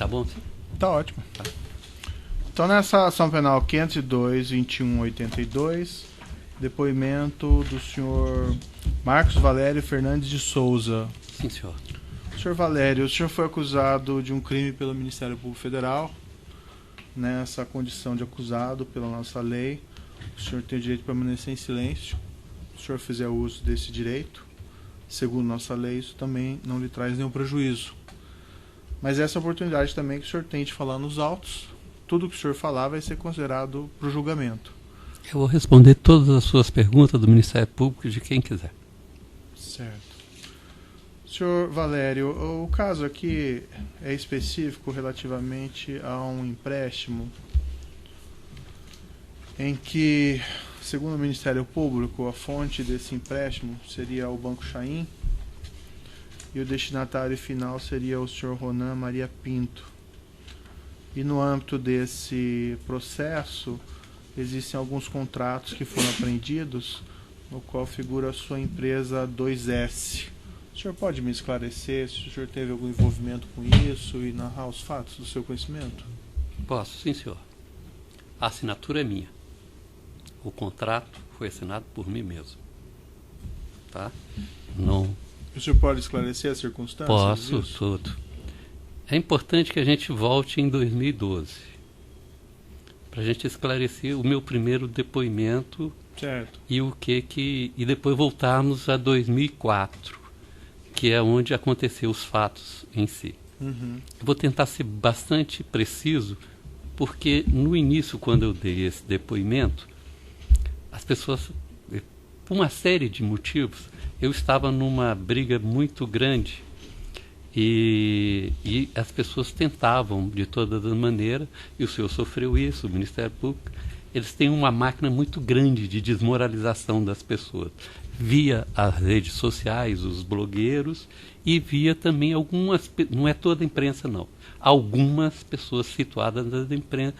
Tá bom? Sim? Tá ótimo. Tá. Então, nessa ação penal 502-2182, depoimento do senhor Marcos Valério Fernandes de Souza. Sim, senhor. Senhor Valério, o senhor foi acusado de um crime pelo Ministério Público Federal. Nessa condição de acusado pela nossa lei, o senhor tem o direito de permanecer em silêncio. Se o senhor fizer uso desse direito, segundo nossa lei, isso também não lhe traz nenhum prejuízo. Mas essa oportunidade também que o senhor tem de falar nos autos, tudo que o senhor falar vai ser considerado para o julgamento. Eu vou responder todas as suas perguntas do Ministério Público de quem quiser. Certo. Senhor Valério, o caso aqui é específico relativamente a um empréstimo em que, segundo o Ministério Público, a fonte desse empréstimo seria o Banco Chain e o destinatário final seria o senhor Ronan Maria Pinto. E no âmbito desse processo, existem alguns contratos que foram apreendidos, no qual figura a sua empresa 2S. O senhor pode me esclarecer se o senhor teve algum envolvimento com isso e narrar os fatos do seu conhecimento? Posso, sim, senhor. A assinatura é minha. O contrato foi assinado por mim mesmo. Tá? Não. O senhor pode esclarecer as circunstâncias? Posso, tudo. É importante que a gente volte em 2012 para a gente esclarecer o meu primeiro depoimento. Certo. E depois voltarmos a 2004, que é onde aconteceu os fatos em si. Uhum. Eu vou tentar ser bastante preciso, porque no início, quando eu dei esse depoimento, as pessoas, por uma série de motivos, eu estava numa briga muito grande e as pessoas tentavam de todas as maneiras, e o senhor sofreu isso, o Ministério Público. Eles têm uma máquina muito grande de desmoralização das pessoas, via as redes sociais, os blogueiros, e via também algumas, não é toda a imprensa não, algumas pessoas situadas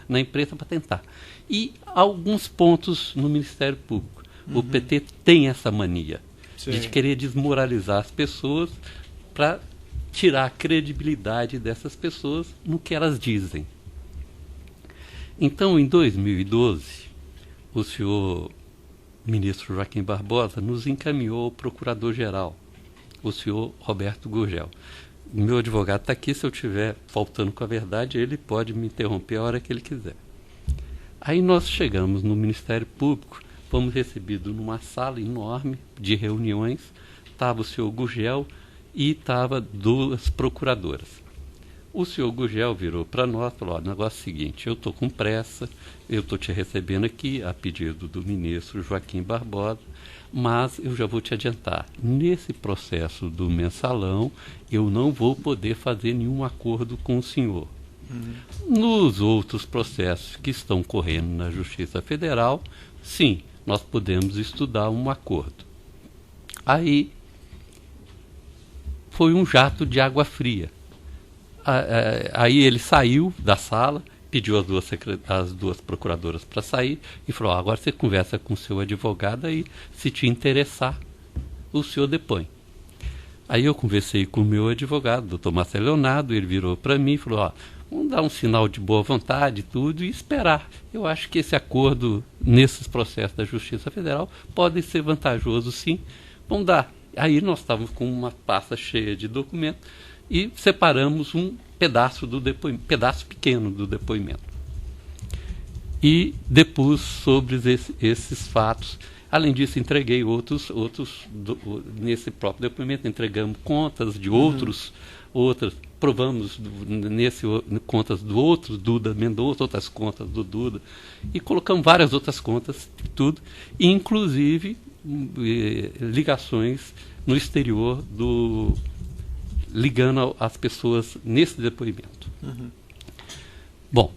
na imprensa para tentar. E alguns pontos no Ministério Público. Uhum. O PT tem essa mania de querer desmoralizar as pessoas para tirar a credibilidade dessas pessoas no que elas dizem. Então, em 2012, o senhor ministro Joaquim Barbosa nos encaminhou ao procurador-geral, o senhor Roberto Gurgel. O meu advogado está aqui, se eu estiver faltando com a verdade, ele pode me interromper a hora que ele quiser. Aí nós chegamos no Ministério Público, fomos recebidos numa sala enorme de reuniões, estava o senhor Gurgel e estava duas procuradoras. O senhor Gurgel virou para nós e falou: o negócio é o seguinte, eu estou com pressa, eu estou te recebendo aqui a pedido do ministro Joaquim Barbosa, mas eu já vou te adiantar, nesse processo do mensalão, eu não vou poder fazer nenhum acordo com o senhor. Nos outros processos que estão correndo na Justiça Federal, sim, nós podemos estudar um acordo. Aí foi um jato de água fria. Aí ele saiu da sala, pediu as duas procuradoras para sair e falou: agora você conversa com o seu advogado e, se te interessar, o senhor depõe. Aí eu conversei com o meu advogado, doutor Marcelo Leonardo, ele virou para mim e falou: vamos dar um sinal de boa vontade e tudo e esperar. Eu acho que esse acordo nesses processos da Justiça Federal pode ser vantajoso, sim. Vamos dar. Aí nós estávamos com uma pasta cheia de documentos e separamos um pedaço do depoimento, pedaço pequeno do depoimento. E depus sobre esses fatos. Além disso, entreguei nesse próprio depoimento, entregamos contas de outras, provamos contas do outro, Duda Mendonça, outras contas do Duda, e colocamos várias outras contas, tudo, inclusive ligações no exterior ligando as pessoas nesse depoimento. Bom,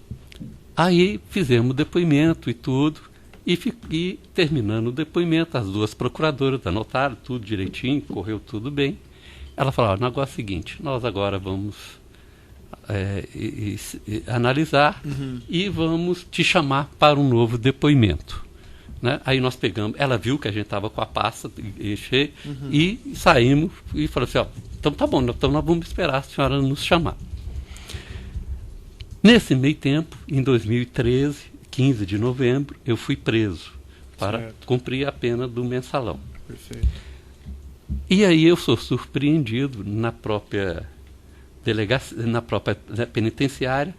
aí fizemos o depoimento e tudo, e terminando o depoimento, as duas procuradoras anotaram tudo direitinho, correu tudo bem. Ela falou: o negócio é o seguinte, nós agora vamos analisar e vamos te chamar para um novo depoimento. Né? Aí nós pegamos, ela viu que a gente estava com a pasta cheia e saímos e falou assim: então tá bom, então nós vamos esperar a senhora nos chamar. Nesse meio tempo, em 2013, 15 de novembro, eu fui preso para cumprir a pena do mensalão. Perfeito. E aí eu sou surpreendido na própria delegacia, na própria penitenciária,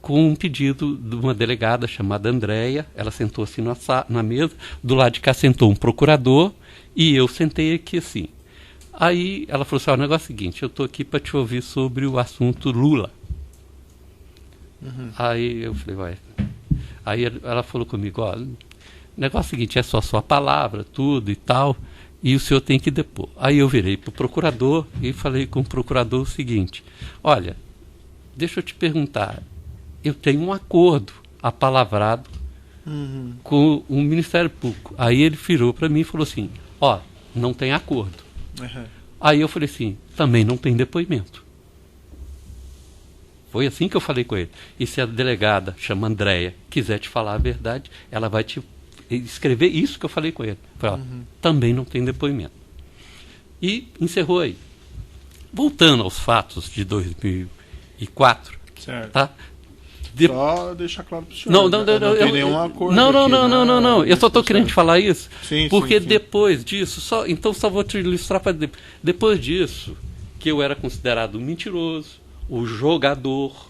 com um pedido de uma delegada chamada Andréia. Ela sentou assim na mesa, do lado de cá sentou um procurador e eu sentei aqui assim. Aí ela falou assim, o negócio é o seguinte, eu estou aqui para te ouvir sobre o assunto Lula. Aí eu falei, vai. Aí ela falou comigo, ó, o negócio é o seguinte, é só sua palavra, tudo e tal, e o senhor tem que depor. Aí eu virei para o procurador e falei com o procurador o seguinte, olha, deixa eu te perguntar, eu tenho um acordo apalavrado com o Ministério Público. Aí ele virou para mim e falou assim, ó, não tem acordo. Aí eu falei assim, também não tem depoimento. Foi assim que eu falei com ele. E se a delegada, chama Andréia, quiser te falar a verdade, ela vai te escrever isso que eu falei com ele. Falei, ó, também não tem depoimento. E encerrou aí. Voltando aos fatos de 2004, Certo. tá? Só deixar claro para o senhor. Não tem nenhum acordo. Não. Eu só estou querendo te falar isso. Sim, porque sim. Depois disso, só vou te ilustrar para depois disso, que eu era considerado um mentiroso, o jogador,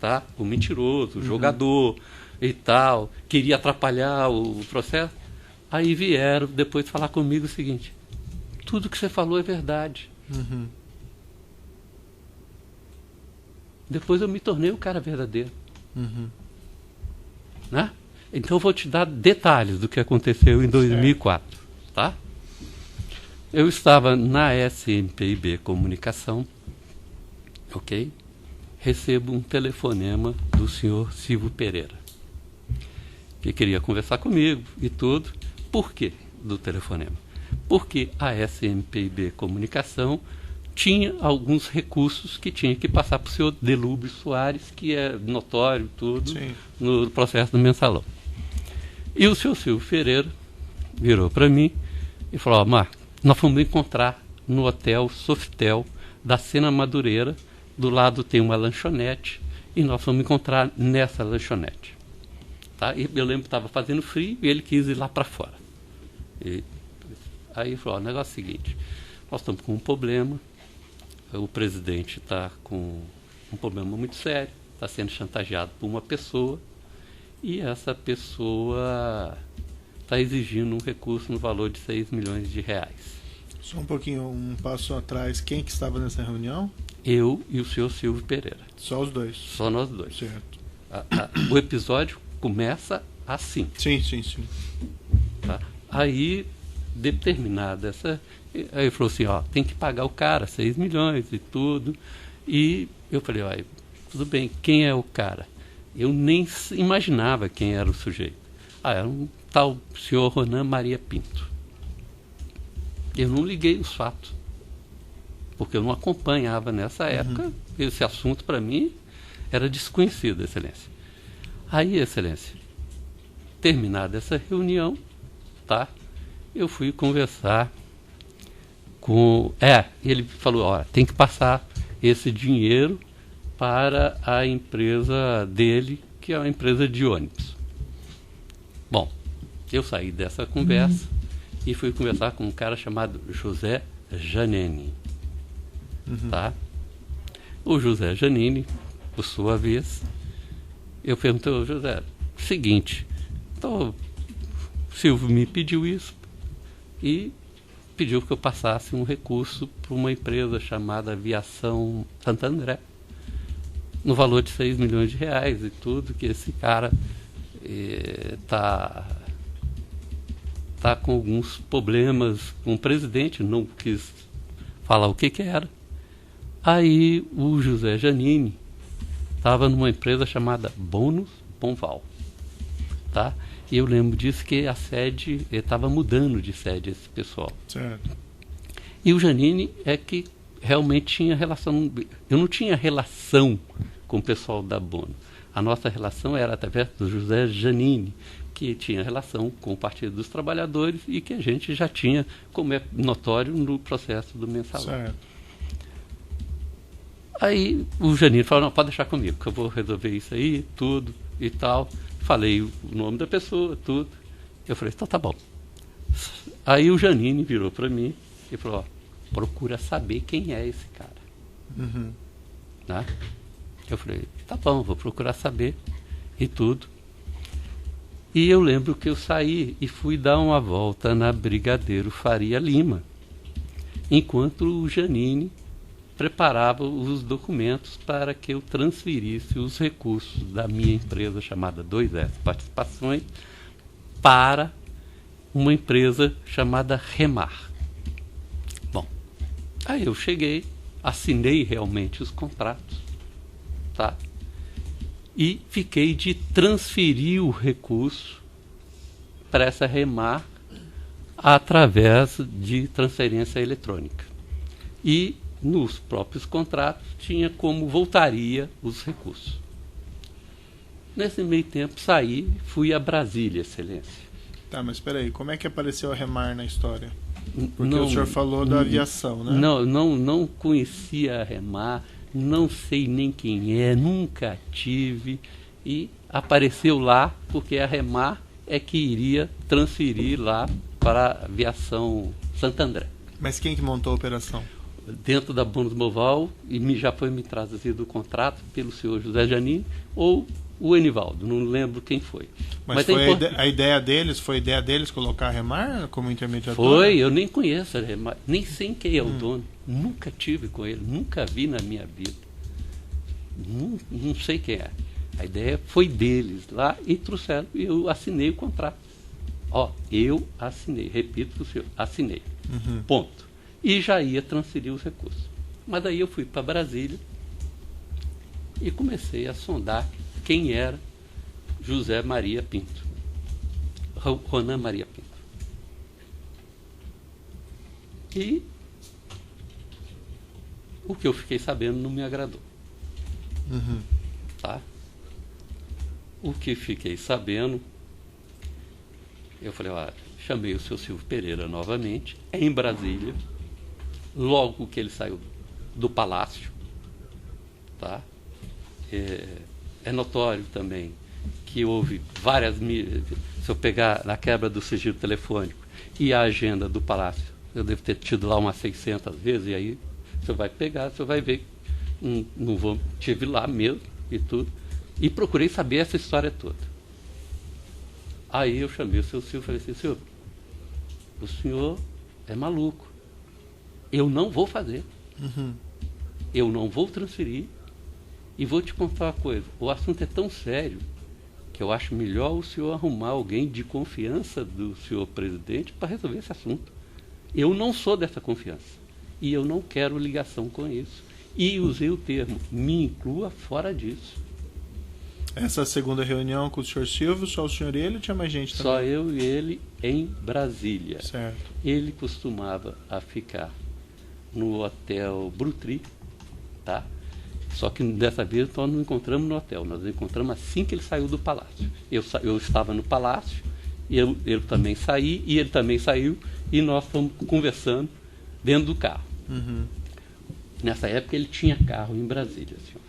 tá? O mentiroso, o jogador e tal, queria atrapalhar o processo. Aí vieram depois falar comigo o seguinte, tudo que você falou é verdade. Depois eu me tornei o cara verdadeiro. Né? Então eu vou te dar detalhes do que aconteceu em 2004. Tá? Eu estava na SMPIB Comunicação, ok? Recebo um telefonema do senhor Silvio Pereira, que queria conversar comigo e tudo. Por quê do telefonema? Porque a SMPIB Comunicação tinha alguns recursos que tinha que passar para o senhor Delúbio Soares, que é notório tudo no processo do mensalão. E o senhor Silvio Pereira virou para mim e falou, ó, Marco, nós vamos encontrar no hotel Sofitel da Sena Madureira, do lado tem uma lanchonete, e nós vamos encontrar nessa lanchonete. Tá? E eu lembro que estava fazendo frio e ele quis ir lá para fora. Aí ele falou, ó, o negócio é o seguinte, nós estamos com um problema, o presidente está com um problema muito sério, está sendo chantageado por uma pessoa, e essa pessoa está exigindo um recurso no valor de 6 milhões de reais. Só um pouquinho, um passo atrás, quem que estava nessa reunião? Eu e o senhor Silvio Pereira. Só os dois? Só nós dois. Certo. O episódio começa assim. Sim. Tá? Aí, determinada essa... Aí ele falou assim, ó, tem que pagar o cara 6 milhões e tudo. E eu falei, ó, tudo bem, quem é o cara? Eu nem imaginava quem era o sujeito. Era um tal senhor Ronan Maria Pinto. Eu não liguei os fatos, porque eu não acompanhava nessa época. Esse assunto, para mim, era desconhecido, Excelência. Aí, Excelência, terminada essa reunião, tá? Eu fui conversar com... ele falou, ó, tem que passar esse dinheiro para a empresa dele, que é uma empresa de ônibus. Bom, eu saí dessa conversa e fui conversar com um cara chamado José Janini. Tá? O José Janini, por sua vez, eu perguntei ao José, seguinte, então, o Silvio me pediu isso e pediu que eu passasse um recurso para uma empresa chamada Aviação Santo André, no valor de 6 milhões de reais e tudo, que esse cara tá com alguns problemas com o presidente, não quis falar o que era. Aí o José Janini estava numa empresa chamada Bônus Ponval, tá? E eu lembro disso, que a sede, estava mudando de sede esse pessoal. Certo. E o Janini é que realmente tinha relação, eu não tinha relação com o pessoal da Bônus. A nossa relação era através do José Janini, que tinha relação com o Partido dos Trabalhadores e que a gente já tinha, como é notório, no processo do mensalão. Certo. Aí o Janine falou, não, pode deixar comigo, que eu vou resolver isso aí, tudo e tal. Falei o nome da pessoa, tudo. Eu falei, então tá bom. Aí o Janine virou para mim e falou, ó, procura saber quem é esse cara. Uhum. Né? Eu falei, tá bom, vou procurar saber e tudo. E eu lembro que eu saí e fui dar uma volta na Brigadeiro Faria Lima, enquanto o Janine preparava os documentos para que eu transferisse os recursos da minha empresa chamada 2S Participações para uma empresa chamada Remar. Bom, aí eu cheguei, assinei realmente os contratos, tá? E fiquei de transferir o recurso para essa Remar através de transferência eletrônica. E nos próprios contratos tinha como voltaria os recursos. Nesse meio tempo saí, fui a Brasília, Excelência. Tá, mas espera aí, como é que apareceu a Remar na história? Porque Não, o senhor falou da aviação, né? Não conhecia a Remar, não sei nem quem é, nunca tive, e apareceu lá porque a Remar é que iria transferir lá para a aviação Santo André. Mas quem que montou a operação? Dentro da Bônus Moval, e já foi me trazido o contrato pelo senhor José Janine ou o Enivaldo, não lembro quem foi. Mas foi a ideia deles, colocar a Remar como intermediador? Foi, eu nem conheço a Remar, nem sei quem é o dono, nunca tive com ele, nunca vi na minha vida. Não sei quem é. A ideia foi deles lá e trouxeram, e eu assinei o contrato. Ó, eu assinei, repito para o senhor, assinei. Ponto. E já ia transferir os recursos. Mas daí eu fui para Brasília e comecei a sondar quem era José Maria Pinto, Ronan Maria Pinto. E o que eu fiquei sabendo não me agradou. Tá? O que fiquei sabendo, eu falei, ó, chamei o seu Silvio Pereira novamente, em Brasília, logo que ele saiu do Palácio, tá? É notório também que houve várias... Se eu pegar na quebra do sigilo telefônico e a agenda do Palácio, eu devo ter tido lá umas 600 vezes, e aí você vai pegar, você vai ver, tive lá mesmo e tudo, e procurei saber essa história toda. Aí eu chamei o seu Silvio e falei assim, senhor, o senhor é maluco. Eu não vou fazer. Eu não vou transferir. E vou te contar uma coisa. O assunto é tão sério que eu acho melhor o senhor arrumar alguém de confiança do senhor presidente para resolver esse assunto. Eu não sou dessa confiança. E eu não quero ligação com isso. E usei o termo, me inclua fora disso. Essa segunda reunião com o senhor Silvio, só o senhor e ele ou tinha mais gente também? Só eu e ele em Brasília. Certo. Ele costumava a ficar no Hotel Brutri, tá? Só que dessa vez nós não encontramos no hotel, nós encontramos assim que ele saiu do palácio. Eu estava no palácio, ele também saiu, e ele também saiu, e nós fomos conversando dentro do carro. Nessa época ele tinha carro em Brasília, senhor.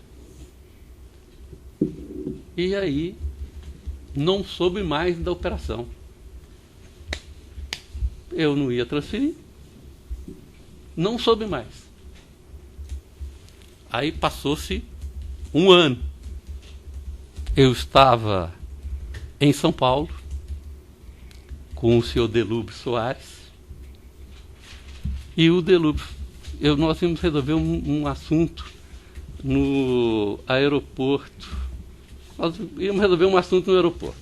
E aí não soube mais da operação. Eu não ia transferir, não soube mais. Aí passou-se um ano. Eu estava em São Paulo com o senhor Delúbio Soares, e o Delúbio, nós íamos resolver um assunto no aeroporto. Nós íamos resolver um assunto no aeroporto.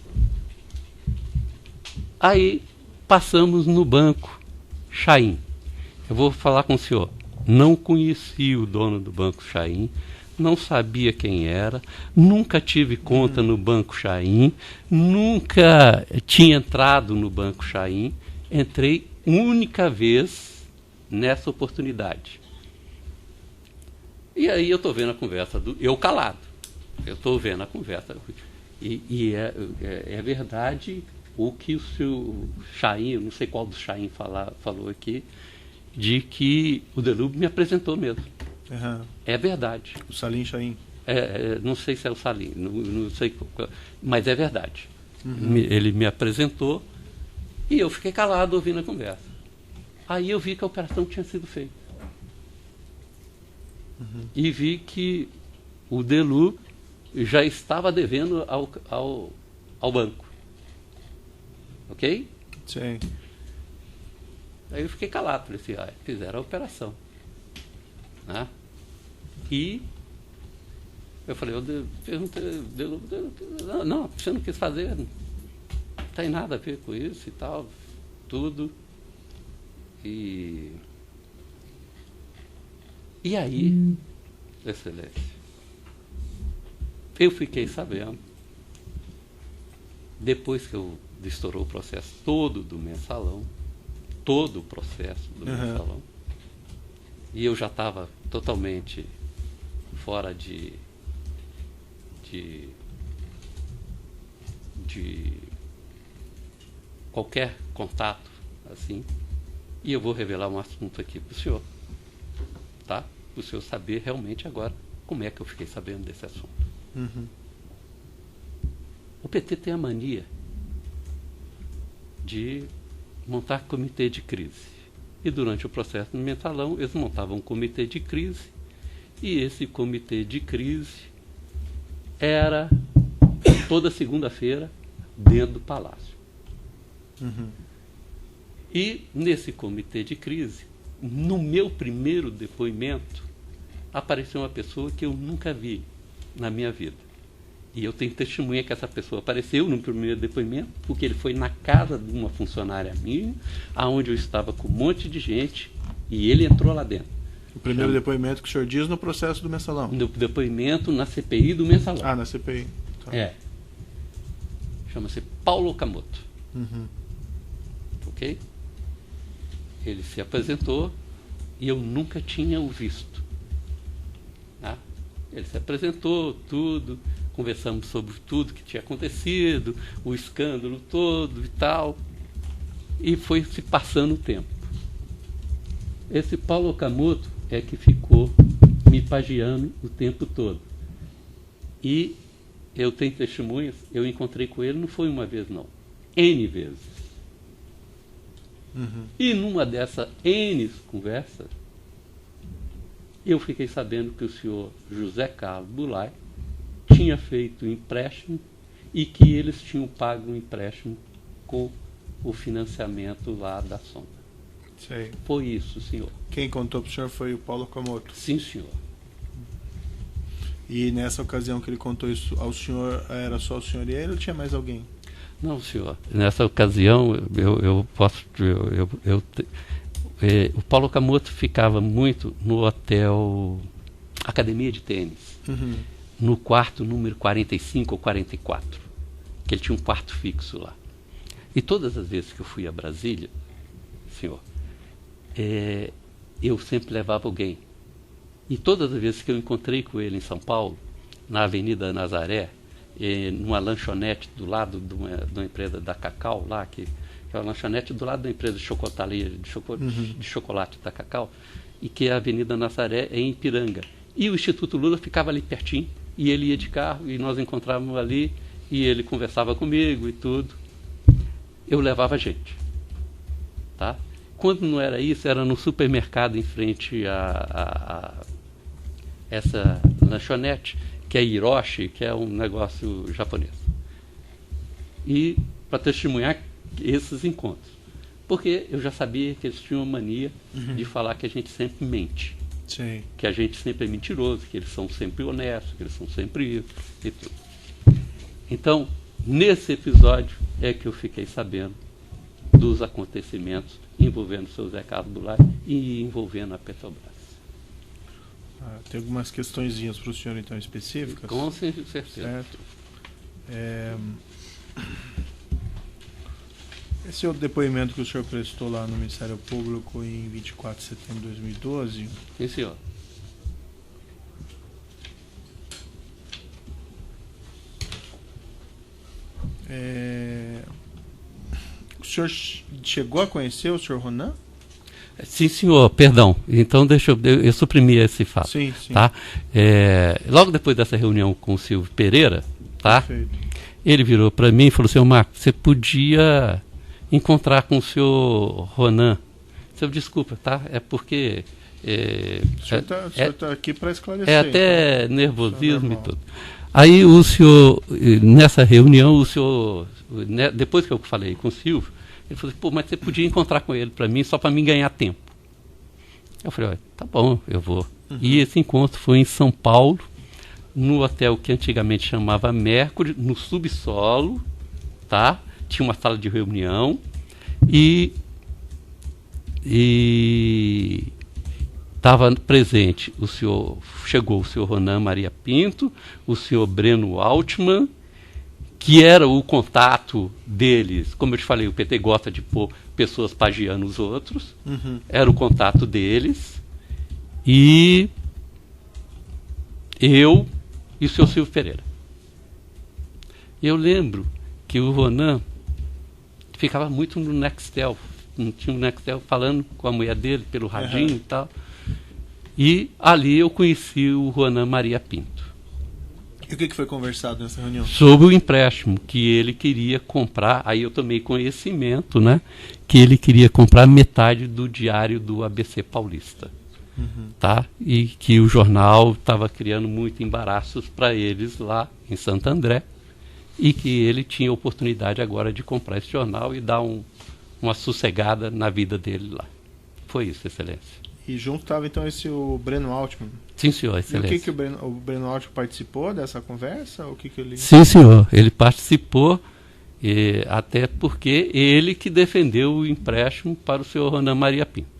Aí passamos no Banco Chaim. Eu vou falar com o senhor. Não conheci o dono do Banco Chaim, não sabia quem era, nunca tive conta no Banco Chaim, nunca tinha entrado no Banco Chaim. Entrei única vez nessa oportunidade. E aí eu estou vendo a conversa, eu calado. Eu estou vendo a conversa. E é verdade o que o seu Chaim, não sei qual do Chaim falou aqui, de que o Delúbio me apresentou mesmo. Aham. É verdade. O Salim Chaim. Não sei se é o Salim, não sei, mas é verdade. Uhum. Ele me apresentou e eu fiquei calado ouvindo a conversa. Aí eu vi que a operação tinha sido feita. Uhum. E vi que o Delu já estava devendo ao banco. Ok? Sim. Aí eu fiquei calado, falei assim, fizeram a operação. Né? E eu falei, perguntei, não, você não quis fazer, não tem nada a ver com isso e tal, tudo. E aí, Excelência, eu fiquei sabendo, depois que eu estourou o processo todo do mensalão, todo o processo do mensalão, e eu já estava totalmente fora de qualquer contato, assim, e eu vou revelar um assunto aqui para o senhor, tá? Para o senhor saber realmente agora como é que eu fiquei sabendo desse assunto. Uhum. O PT tem a mania de montar comitê de crise. E durante o processo do mensalão, eles montavam um comitê de crise, e esse comitê de crise era toda segunda-feira dentro do Palácio. Uhum. E nesse comitê de crise, no meu primeiro depoimento, apareceu uma pessoa que eu nunca vi na minha vida. E eu tenho testemunha que essa pessoa apareceu no primeiro depoimento, porque ele foi na casa de uma funcionária minha, aonde eu estava com um monte de gente, e ele entrou lá dentro. O primeiro depoimento que o senhor diz no processo do mensalão? No depoimento na CPI do mensalão. Ah, na CPI. Tá. Chama-se Paulo Okamoto. Uhum. Ok? Ele se apresentou e eu nunca tinha o visto. Tá? Ele se apresentou, tudo, conversamos sobre tudo que tinha acontecido, o escândalo todo e tal, e foi se passando o tempo. Esse Paulo Okamoto é que ficou me pagiando o tempo todo. E eu tenho testemunhas, eu encontrei com ele, não foi uma vez não, N vezes. Uhum. E numa dessas N conversas, eu fiquei sabendo que o senhor José Carlos Bulay tinha feito um empréstimo e que eles tinham pago um empréstimo com o financiamento lá da Sonda. Sei. Foi isso, senhor. Quem contou para o senhor foi o Paulo Okamoto. Sim, senhor. E nessa ocasião que ele contou isso ao senhor, era só o senhor e ele ou tinha mais alguém? Não, senhor. Nessa ocasião, o Paulo Okamoto ficava muito no hotel Academia de Tênis, Uhum. no quarto número 45 ou 44, que ele tinha um quarto fixo lá. E todas as vezes que eu fui a Brasília, senhor, eu sempre levava alguém. E todas as vezes que eu encontrei com ele em São Paulo, na Avenida Nazaré, numa lanchonete do lado de uma empresa da Cacau lá, que é uma lanchonete do lado da empresa de chocolateria de chocolate da Cacau, e que a Avenida Nazaré é em Ipiranga. E o Instituto Lula ficava ali pertinho, e ele ia de carro, e nós encontrávamos ali, e ele conversava comigo e tudo. Eu levava gente. Tá? Quando não era isso, era no supermercado em frente a essa lanchonete, que é Hiroshi, que é um negócio japonês. E para testemunhar esses encontros. Porque eu já sabia que eles tinham uma mania de falar que a gente sempre mente. Sim. Que a gente sempre é mentiroso, que eles são sempre honestos, que eles são sempre isso e tudo. Então, nesse episódio é que eu fiquei sabendo dos acontecimentos envolvendo o seu Zé Carlos Bulay e envolvendo a Petrobras. Tem algumas questõezinhas para o senhor, então, específicas? Com certeza. Certo. Esse é o depoimento que o senhor prestou lá no Ministério Público em 24 de setembro de 2012. Sim, senhor. O senhor chegou a conhecer o senhor Ronan? Sim, senhor, perdão. Então eu suprimi esse fato. Sim, sim. Tá? Logo depois dessa reunião com o Silvio Pereira, tá? Perfeito. Ele virou para mim e falou assim: Marcos, você podia encontrar com o senhor Ronan. Eu desculpa, tá? É porque O senhor está aqui para esclarecer. é até então. nervosismo e tudo. Aí o senhor, nessa reunião, o senhor, depois que eu falei com o Silvio, ele falou assim: pô, mas você podia encontrar com ele para mim, só para mim ganhar tempo. Eu falei: olha, tá bom, eu vou. E esse encontro foi em São Paulo, no hotel que antigamente chamava Mercury, no subsolo, tá? Tinha uma sala de reunião e estava presente chegou o senhor Ronan Maria Pinto, o senhor Breno Altman, que era o contato deles. Como eu te falei, o PT gosta de pôr pessoas pagiando os outros. Era o contato deles. E eu e o senhor Silvio Pereira. Eu lembro que o Ronan ficava muito no Nextel. Não tinha um Nextel, falando com a mulher dele pelo radinho e tal. E ali eu conheci o Ronan Maria Pinto. E o que foi conversado nessa reunião? Sobre o empréstimo que ele queria comprar. Aí eu tomei conhecimento, né? Que ele queria comprar metade do diário do ABC Paulista. Tá? E que o jornal estava criando muito embaraços para eles lá em Santo André. E que ele tinha oportunidade agora de comprar esse jornal e dar uma sossegada na vida dele lá. Foi isso, Excelência. E junto estava então o Breno Altman. Sim, senhor, Excelência. E o que o Breno Altman participou dessa conversa? O que ele... Sim, senhor, ele participou, até porque ele que defendeu o empréstimo para o senhor Ronan Maria Pinto.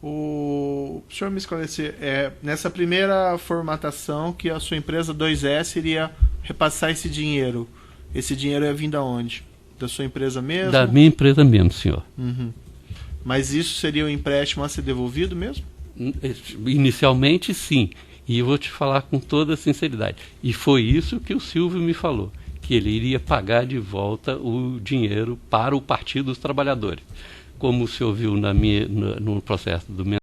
O senhor me esclarecer, nessa primeira formatação que a sua empresa 2S iria repassar esse dinheiro ia vir da onde? Da sua empresa mesmo? Da minha empresa mesmo, senhor. Mas isso seria um empréstimo a ser devolvido mesmo? Inicialmente, sim. E eu vou te falar com toda sinceridade. E foi isso que o Silvio me falou, que ele iria pagar de volta o dinheiro para o Partido dos Trabalhadores. Como o senhor viu no processo do